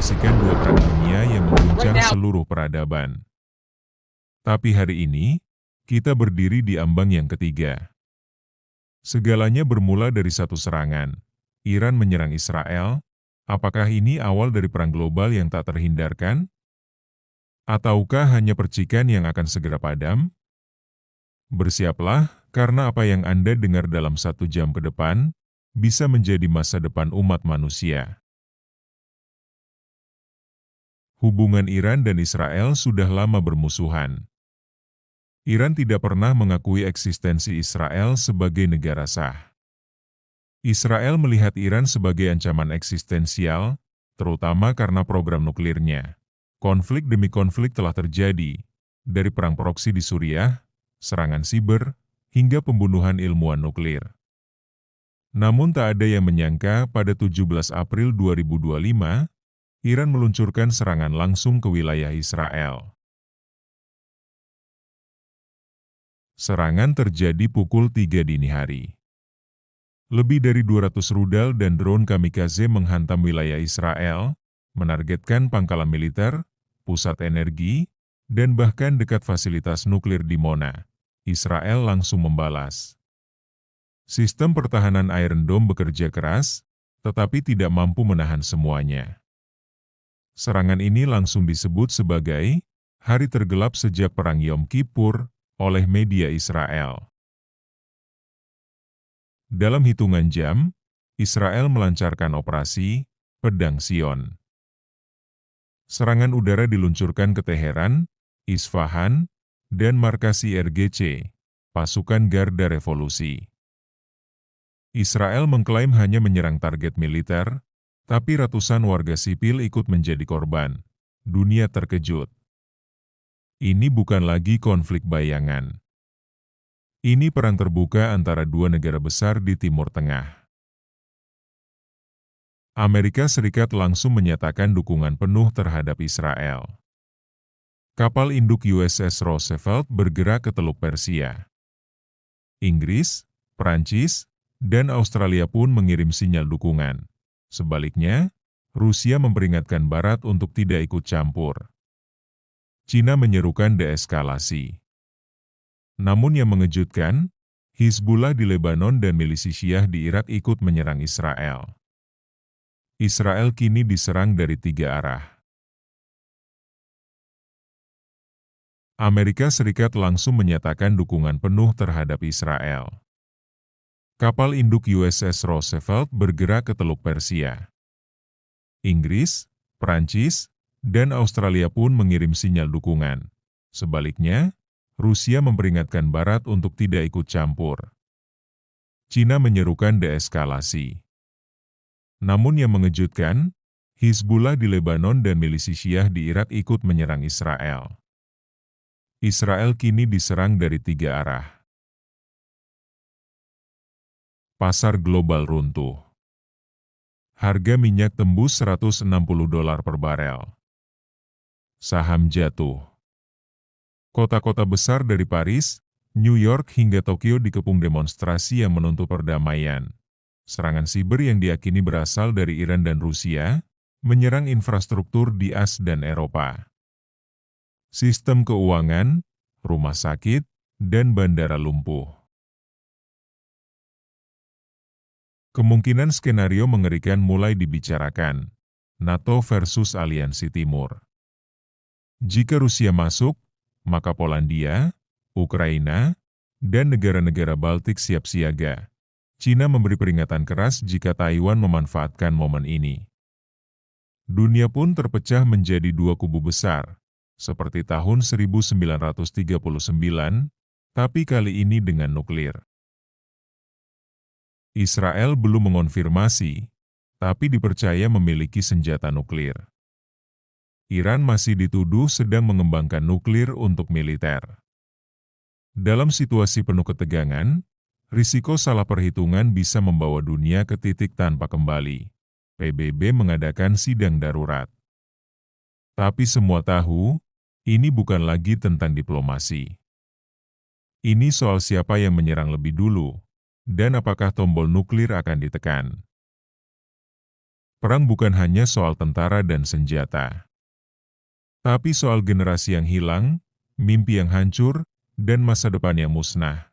menyaksikan dua perang dunia yang mengguncang seluruh peradaban. Tapi hari ini, kita berdiri di ambang yang ketiga. Segalanya bermula dari satu serangan. Iran menyerang Israel. Apakah ini awal dari perang global yang tak terhindarkan? Ataukah hanya percikan yang akan segera padam? Bersiaplah, karena apa yang Anda dengar dalam 1 jam ke depan, bisa menjadi masa depan umat manusia. Hubungan Iran dan Israel sudah lama bermusuhan. Iran tidak pernah mengakui eksistensi Israel sebagai negara sah. Israel melihat Iran sebagai ancaman eksistensial, terutama karena program nuklirnya. Konflik demi konflik telah terjadi, dari perang proksi di Suriah, serangan siber, hingga pembunuhan ilmuwan nuklir. Namun tak ada yang menyangka pada 17 April 2025, Iran meluncurkan serangan langsung ke wilayah Israel. Serangan terjadi pukul 3 dini hari. Lebih dari 200 rudal dan drone kamikaze menghantam wilayah Israel, menargetkan pangkalan militer, pusat energi, dan bahkan dekat fasilitas nuklir di Mona. Israel langsung membalas. Sistem pertahanan Iron Dome bekerja keras, tetapi tidak mampu menahan semuanya. Serangan ini langsung disebut sebagai hari tergelap sejak Perang Yom Kippur oleh media Israel. Dalam hitungan jam, Israel melancarkan operasi Pedang Sion. Serangan udara diluncurkan ke Teheran, Isfahan, dan markas IRGC, pasukan Garda Revolusi. Israel mengklaim hanya menyerang target militer, tapi ratusan warga sipil ikut menjadi korban. Dunia terkejut. Ini bukan lagi konflik bayangan. Ini perang terbuka antara dua negara besar di Timur Tengah. Amerika Serikat langsung menyatakan dukungan penuh terhadap Israel. Kapal induk USS Roosevelt bergerak ke Teluk Persia. Inggris, Prancis, dan Australia pun mengirim sinyal dukungan. Sebaliknya, Rusia memperingatkan Barat untuk tidak ikut campur. Cina menyerukan deeskalasi. Namun yang mengejutkan, Hizbullah di Lebanon dan milisi Syiah di Irak ikut menyerang Israel. Israel kini diserang dari 3 arah. Amerika Serikat langsung menyatakan dukungan penuh terhadap Israel. Kapal induk USS Roosevelt bergerak ke Teluk Persia. Inggris, Prancis, dan Australia pun mengirim sinyal dukungan. Sebaliknya, Rusia memperingatkan Barat untuk tidak ikut campur. Cina menyerukan deeskalasi. Namun yang mengejutkan, Hizbullah di Lebanon dan milisi Syiah di Irak ikut menyerang Israel. Israel kini diserang dari 3 arah. Pasar global runtuh. Harga minyak tembus $160 per barel. Saham jatuh. Kota-kota besar dari Paris, New York hingga Tokyo dikepung demonstrasi yang menuntut perdamaian. Serangan siber yang diyakini berasal dari Iran dan Rusia, menyerang infrastruktur di Asia dan Eropa. Sistem keuangan, rumah sakit, dan bandara lumpuh. Kemungkinan skenario mengerikan mulai dibicarakan. NATO versus Aliansi Timur. Jika Rusia masuk, maka Polandia, Ukraina, dan negara-negara Baltik siap siaga. Cina memberi peringatan keras jika Taiwan memanfaatkan momen ini. Dunia pun terpecah menjadi 2 kubu besar, seperti tahun 1939, tapi kali ini dengan nuklir. Israel belum mengonfirmasi, tapi dipercaya memiliki senjata nuklir. Iran masih dituduh sedang mengembangkan nuklir untuk militer. Dalam situasi penuh ketegangan, risiko salah perhitungan bisa membawa dunia ke titik tanpa kembali. PBB mengadakan sidang darurat. Tapi semua tahu, ini bukan lagi tentang diplomasi. Ini soal siapa yang menyerang lebih dulu, dan apakah tombol nuklir akan ditekan. Perang bukan hanya soal tentara dan senjata, tapi soal generasi yang hilang, mimpi yang hancur, dan masa depan yang musnah.